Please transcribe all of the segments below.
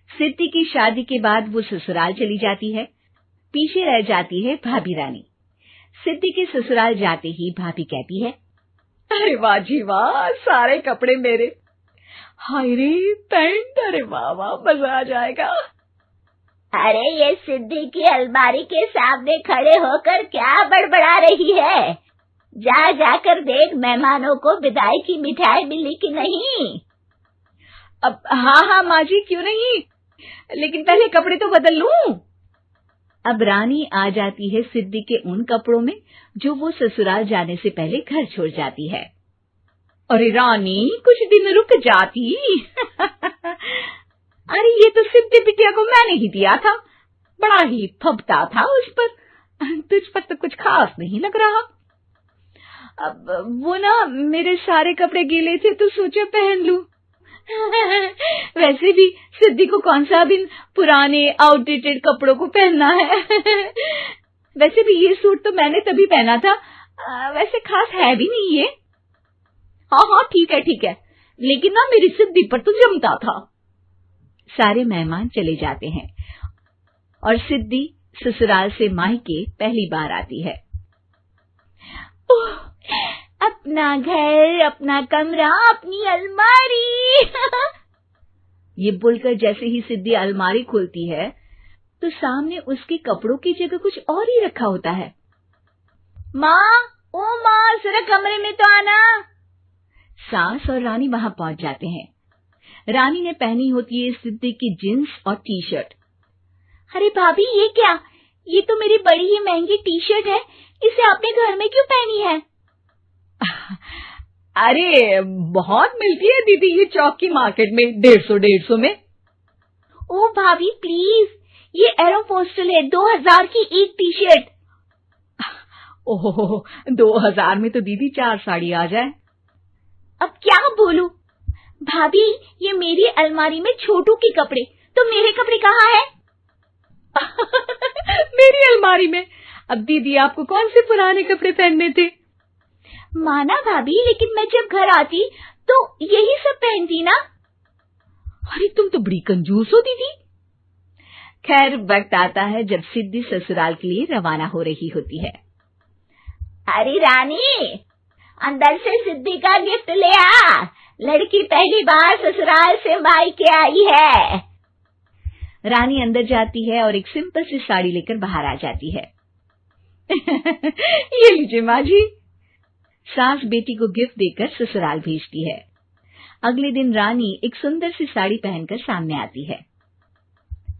सिद्धि की शादी के बाद वो ससुराल चली जाती है। पीछे रह जाती है भाभी रानी। सिद्धि के ससुराल जाते ही भाभी कहती है, अरे वाह जी वाह, सारे कपड़े मेरे। हाय रे पैंट, अरे वाह वाह, मजा आ जाएगा। अरे ये सिद्धि की अलमारी के सामने खड़े होकर क्या बड़बड़ा रही है? जाकर देख मेहमानों को विदाई की मिठाई मिली कि नहीं। अब हाँ माँ जी, क्यों नहीं, लेकिन पहले कपड़े तो बदल लूं। अब रानी आ जाती है सिद्धि के उन कपड़ों में जो वो ससुराल जाने से पहले घर छोड़ जाती है। अरे रानी, कुछ दिन रुक जाती। अरे ये तो सिद्धि बिटिया को मैंने ही दिया था, बड़ा ही फबता था उस पर, तुझ पर तो कुछ खास नहीं लग रहा। अब वो ना मेरे सारे कपड़े गीले थे तो सोचा पहन लूं। वैसे भी सिद्धि को कौन सा भी पुराने आउटडेटेड कपड़ों को पहनना है। वैसे भी ये सूट तो मैंने तभी पहना था, वैसे खास है भी नहीं ये। हाँ ठीक है, लेकिन ना मेरी सिद्धि पर तो जमता था। सारे मेहमान चले जाते हैं और सिद्धि ससुराल से मायके पहली बार आती है। अपना घर, अपना कमरा, अपनी अलमारी। ये बोलकर जैसे ही सिद्धि अलमारी खोलती है तो सामने उसके कपड़ों की जगह कुछ और ही रखा होता है। माँ, जरा कमरे में तो आना। सास और रानी वहां पहुंच जाते हैं। रानी ने पहनी होती है सिद्धि की जींस और टी शर्ट। अरे भाभी, ये क्या? ये तो मेरी बड़ी ही महंगी टी शर्ट है, इसे आपने घर में क्यों पहनी है? अरे बहुत मिलती है दीदी ये चौक की मार्केट में, 150 में। ओ भाभी प्लीज, ये एरोपोस्टल है, 2000 की एक टी शर्ट। ओहो, 2000 में तो दीदी 4 साड़ी आ जाए। अब क्या बोलूं? भाभी, ये मेरी अलमारी में छोटू के कपड़े, तो मेरे कपड़े कहाँ हैं? मेरी अलमारी में? अब दीदी आपको कौन से पुराने कपड़े पहनने थे? माना भाभी, लेकिन मैं जब घर आती तो यही सब पहनती ना। अरे तुम तो बड़ी कंजूस हो दीदी। खैर, वक्त आता है जब सिद्धि ससुराल के लिए रवाना हो रही होती है। अरे रानी, अंदर से सिद्धि का गिफ्ट ले आ, लड़की पहली बार ससुराल से मायके आई है। रानी अंदर जाती है और एक सिंपल सी साड़ी लेकर बाहर आ जाती है। ये लीजिए माँ जी। सास बेटी को गिफ्ट देकर ससुराल भेजती है। अगले दिन रानी एक सुंदर सी साड़ी पहनकर सामने आती है।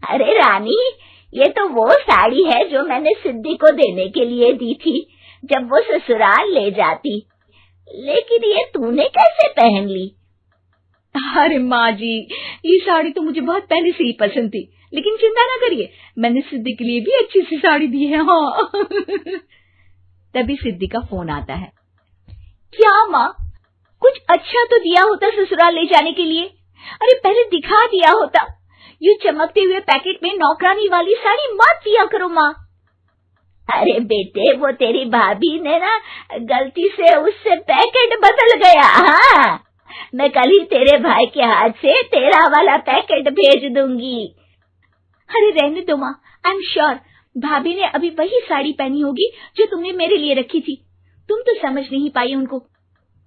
अरे रानी, ये तो वो साड़ी है जो मैंने सिद्धि को देने के लिए दी थी जब वो ससुराल ले जाती, लेकिन ये तूने कैसे पहन ली? अरे माँ जी, ये साड़ी तो मुझे बहुत पहले से ही पसंद थी, लेकिन चिंता ना करिए, मैंने सिद्धि के लिए भी अच्छी सी साड़ी दी है। हाँ। तभी सिद्धि का फोन आता है। क्या माँ, कुछ अच्छा तो दिया होता ससुराल ले जाने के लिए। अरे पहले दिखा दिया होता। ये चमकते हुए पैकेट में नौकरानी वाली साड़ी मत दिया करो माँ। अरे बेटे, वो तेरी भाभी ने ना गलती से उससे पैकेट बदल गया। हाँ, मैं कल ही तेरे भाई के हाथ से तेरा वाला पैकेट भेज दूंगी। अरे रहने दो माँ, आई एम श्योर भाभी ने अभी वही साड़ी पहनी होगी जो तुमने मेरे लिए रखी थी। तुम तो समझ नहीं पाई उनको।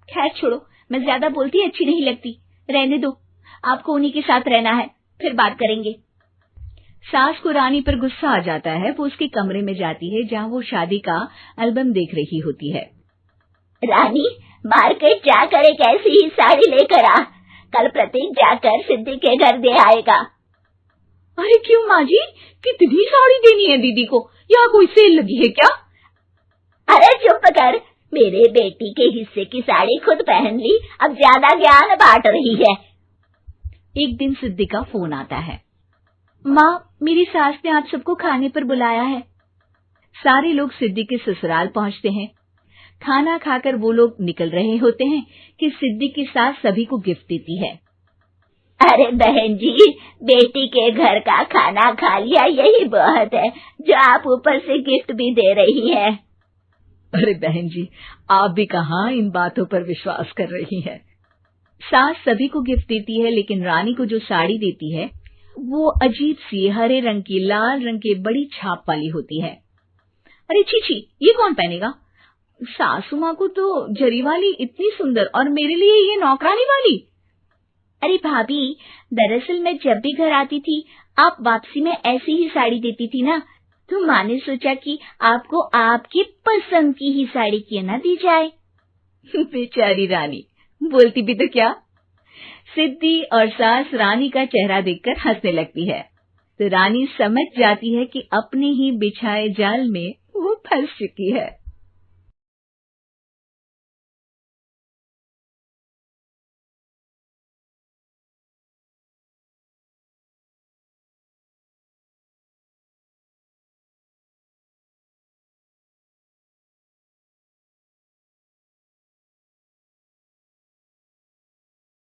खैर छोड़ो, मैं ज्यादा बोलती अच्छी नहीं लगती, रहने दो, आपको उन्हीं के साथ रहना है, फिर बात करेंगे। सास को रानी पर गुस्सा आ जाता है। वो उसके कमरे में जाती है जहाँ वो शादी का एल्बम देख रही होती है। रानी, मार्केट जाकर एक ऐसी ही साड़ी लेकर आ, कल प्रतीक जाकर सिद्धि के घर दे आएगा। अरे क्यों माँ जी, कितनी साड़ी देनी है दीदी को? यहाँ कोई सेल लगी है क्या? अरे चुप कर, मेरे बेटी के हिस्से की साड़ी खुद पहन ली, अब ज्यादा ज्ञान बांट रही है। एक दिन सिद्धि का फोन आता है। माँ, मेरी सास ने आप सबको खाने पर बुलाया है। सारे लोग सिद्धि के ससुराल पहुँचते हैं। खाना खाकर वो लोग निकल रहे होते हैं कि सिद्धि की सास सभी को गिफ्ट देती है। अरे बहन जी, बेटी के घर का खाना खा लिया, यही बहुत है जो आप ऊपर से गिफ्ट भी दे रही है। अरे बहन जी, आप भी कहाँ इन बातों पर विश्वास कर रही हैं। सास सभी को गिफ्ट देती है, लेकिन रानी को जो साड़ी देती है वो अजीब सी हरे रंग की लाल रंग के बड़ी छाप वाली होती है। अरे छी, ये कौन पहनेगा? सासू माँ को तो जरी वाली इतनी सुंदर, और मेरे लिए ये नौकरानी वाली। अरे भाभी, दरअसल मैं जब भी घर आती थी आप वापसी में ऐसी ही साड़ी देती थी ना, तो माँ ने सोचा कि आपको आपकी पसंद की ही साड़ी क्यों ना दी जाए। बेचारी रानी, बोलती भी तो क्या। सिद्धि और सास रानी का चेहरा देखकर हंसने लगती है, तो रानी समझ जाती है कि अपने ही बिछाए जाल में वो फंस चुकी है।